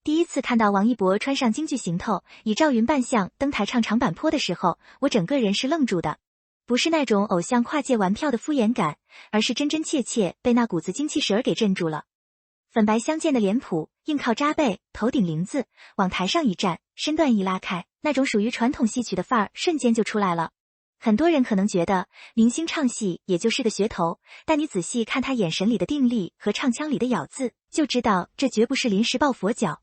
第一次看到王一博穿上京剧行头，以赵云扮相登台唱长坂坡的时候，我整个人是愣住的。不是那种偶像跨界玩票的敷衍感，而是真真切切被那股子精气神儿给镇住了。粉白相间的脸谱，硬靠扎背，头顶翎子，往台上一站，身段一拉开，那种属于传统戏曲的范儿瞬间就出来了。很多人可能觉得明星唱戏也就是个噱头，但你仔细看他眼神里的定力和唱腔里的咬字，就知道这绝不是临时抱佛脚。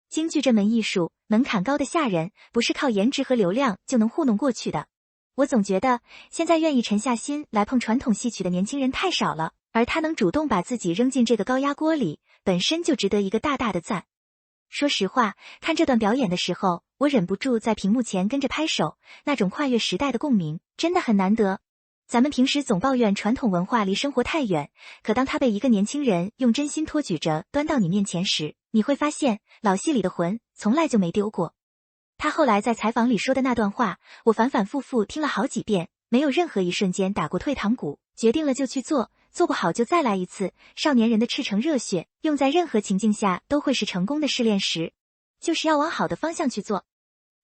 京剧这门艺术门槛高的吓人，不是靠颜值和流量就能糊弄过去的。我总觉得现在愿意沉下心来碰传统戏曲的年轻人太少了，而他能主动把自己扔进这个高压锅里，本身就值得一个大大的赞。说实话，看这段表演的时候，我忍不住在屏幕前跟着拍手，那种跨越时代的共鸣真的很难得。咱们平时总抱怨传统文化离生活太远，可当它被一个年轻人用真心托举着端到你面前时，你会发现老戏里的魂从来就没丢过。他后来在采访里说的那段话，我反反复复听了好几遍，没有任何一瞬间打过退堂鼓，决定了就去做，做不好就再来一次。少年人的赤诚热血，用在任何情境下都会是成功的试炼石，就是要往好的方向去做。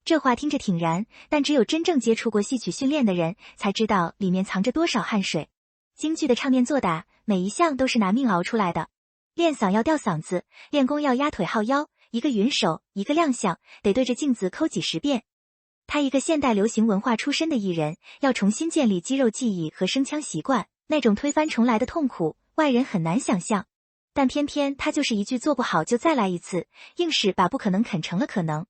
这话听着挺燃，但只有真正接触过戏曲训练的人才知道里面藏着多少汗水。京剧的唱念做打，每一项都是拿命熬出来的。练嗓要吊嗓子，练功要压腿耗腰，一个云手，一个亮相，得对着镜子抠几十遍。他一个现代流行文化出身的艺人，要重新建立肌肉记忆和声腔习惯，那种推翻重来的痛苦，外人很难想象。但偏偏他就是一句做不好就再来一次，硬是把不可能啃成了可能。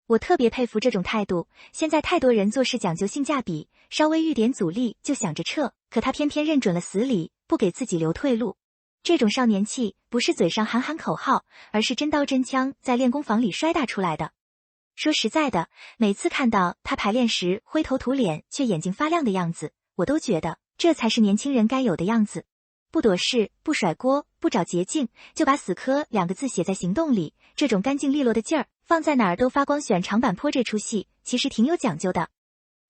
我特别佩服这种态度，现在太多人做事讲究性价比，稍微遇点阻力就想着撤，可他偏偏认准了死理，不给自己留退路。这种少年气不是嘴上喊喊口号，而是真刀真枪在练功房里摔打出来的。说实在的，每次看到他排练时灰头土脸却眼睛发亮的样子，我都觉得这才是年轻人该有的样子。不躲事，不甩锅，不找捷径，就把死磕2个字写在行动里，这种干净利落的劲儿，放在哪儿都发光。选长坂坡这出戏其实挺有讲究的。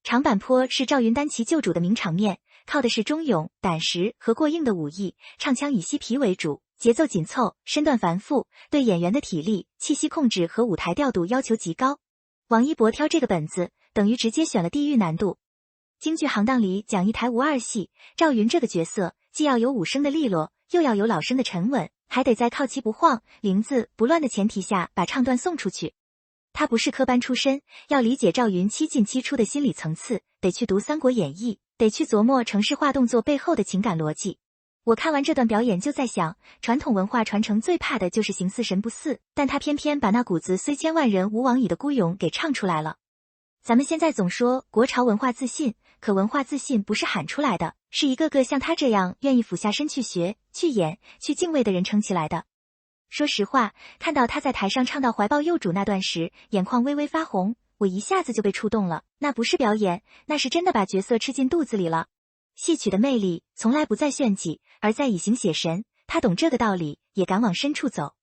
长坂坡是赵云单骑救主的名场面，靠的是忠勇、胆识和过硬的武艺，唱腔以嬉皮为主，节奏紧凑，身段繁复，对演员的体力、气息控制和舞台调度要求极高。王一博挑这个本子，等于直接选了地狱难度。京剧行当里讲一台无二戏，赵云这个角色既要有武生的利落，又要有老生的沉稳，还得在靠旗不晃、翎子不乱的前提下把唱段送出去。他不是科班出身，要理解赵云七进七出的心理层次，得去读《三国演义》，得去琢磨程式化动作背后的情感逻辑。我看完这段表演就在想，传统文化传承最怕的就是形似神不似，但他偏偏把那股子虽千万人吾往矣的孤勇给唱出来了。咱们现在总说国潮文化自信，可文化自信不是喊出来的，是一个个像他这样愿意俯下身去学、去演、去敬畏的人撑起来的。说实话，看到他在台上唱到怀抱幼主那段时，眼眶微微发红，我一下子就被触动了。那不是表演，那是真的把角色吃进肚子里了。戏曲的魅力从来不在炫技，而在以形写神，他懂这个道理，也敢往深处走。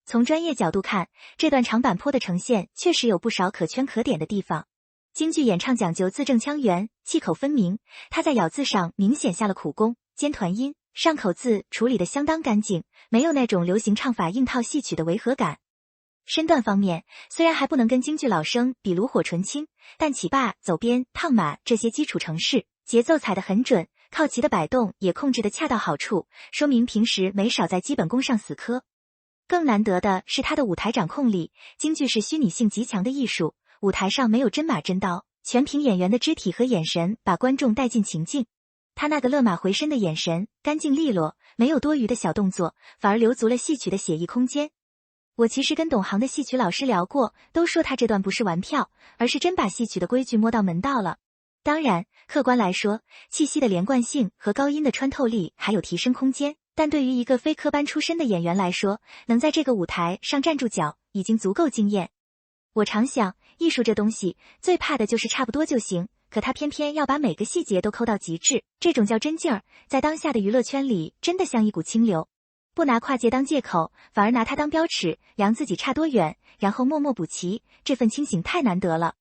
从专业角度看，这段长坂坡的呈现确实有不少可圈可点的地方。京剧演唱讲究字正腔圆，气口分明，他在咬字上明显下了苦功，尖团音、上口字处理得相当干净，没有那种流行唱法硬套戏曲的违和感。身段方面，虽然还不能跟京剧老生比炉火纯青，但起霸、走边、烫马这些基础程式，节奏踩得很准，靠旗的摆动也控制得恰到好处，说明平时没少在基本功上死磕。更难得的是他的舞台掌控力，京剧是虚拟性极强的艺术，舞台上没有真马真刀，全凭演员的肢体和眼神把观众带进情境。他那个勒马回身的眼神，干净利落，没有多余的小动作，反而留足了戏曲的写意空间。我其实跟懂行的戏曲老师聊过，都说他这段不是玩票，而是真把戏曲的规矩摸到门道了。当然，客观来说，气息的连贯性和高音的穿透力还有提升空间，但对于一个非科班出身的演员来说，能在这个舞台上站住脚，已经足够惊艳。我常想，艺术这东西最怕的就是差不多就行，可他偏偏要把每个细节都抠到极致，这种叫真劲儿，在当下的娱乐圈里真的像一股清流。不拿跨界当借口，反而拿它当标尺，量自己差多远，然后默默补齐，这份清醒太难得了。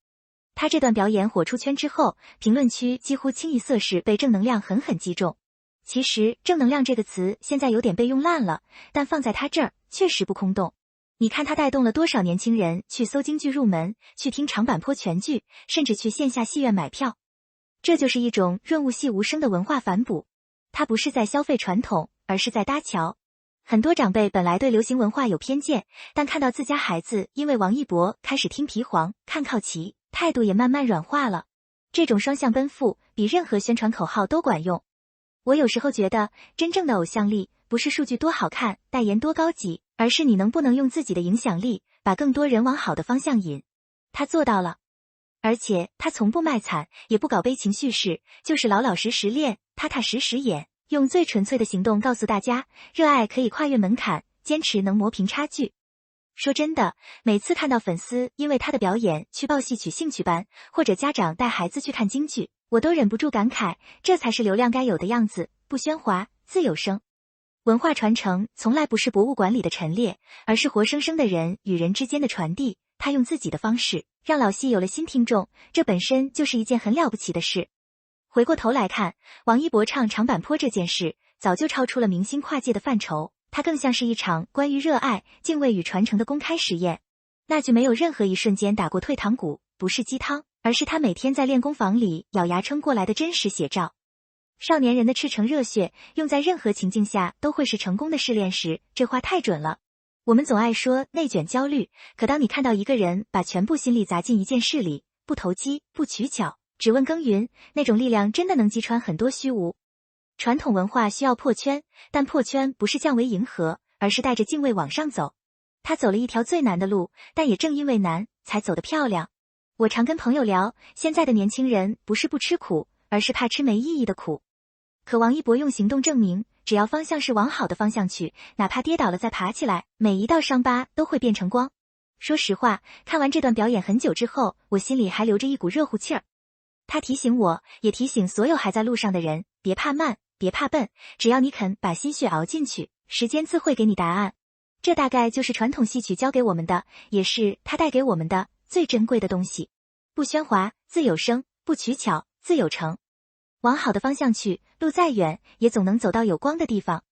他这段表演火出圈之后，评论区几乎清一色是被正能量狠狠击中。其实正能量这个词现在有点被用烂了，但放在他这儿确实不空洞。你看他带动了多少年轻人去搜京剧入门，去听长坂坡全剧，甚至去线下戏院买票。这就是一种润物细无声的文化反哺，它不是在消费传统，而是在搭桥。很多长辈本来对流行文化有偏见，但看到自家孩子因为王一博开始听皮黄、看靠齐，态度也慢慢软化了。这种双向奔赴比任何宣传口号都管用。我有时候觉得，真正的偶像力不是数据多好看、代言多高级，而是你能不能用自己的影响力把更多人往好的方向引。他做到了，而且他从不卖惨，也不搞悲情叙事，就是老老实实练，踏踏实实演，用最纯粹的行动告诉大家，热爱可以跨越门槛，坚持能磨平差距。说真的，每次看到粉丝因为他的表演去报戏曲兴趣班，或者家长带孩子去看京剧，我都忍不住感慨，这才是流量该有的样子，不喧哗，自有声。文化传承从来不是博物馆里的陈列，而是活生生的人与人之间的传递。他用自己的方式让老戏有了新听众，这本身就是一件很了不起的事。回过头来看，王一博唱长坂坡这件事，早就超出了明星跨界的范畴，它更像是一场关于热爱、敬畏与传承的公开实验。那句没有任何一瞬间打过退堂鼓，不是鸡汤，而是他每天在练功房里咬牙撑过来的真实写照。少年人的赤诚热血，用在任何情境下都会是成功的试炼时，这话太准了。我们总爱说内卷焦虑，可当你看到一个人把全部心力砸进一件事里，不投机，不取巧，只问耕耘，那种力量真的能击穿很多虚无。传统文化需要破圈，但破圈不是降维迎合，而是带着敬畏往上走。他走了一条最难的路，但也正因为难，才走得漂亮。我常跟朋友聊，现在的年轻人不是不吃苦，而是怕吃没意义的苦。可王一博用行动证明，只要方向是往好的方向去，哪怕跌倒了再爬起来，每一道伤疤都会变成光。说实话，看完这段表演很久之后，我心里还留着一股热乎气儿。他提醒我，也提醒所有还在路上的人，别怕慢，别怕笨，只要你肯把心血熬进去，时间自会给你答案。这大概就是传统戏曲教给我们的，也是他带给我们的最珍贵的东西。不喧哗，自有声；不取巧，自有成。往好的方向去，路再远，也总能走到有光的地方。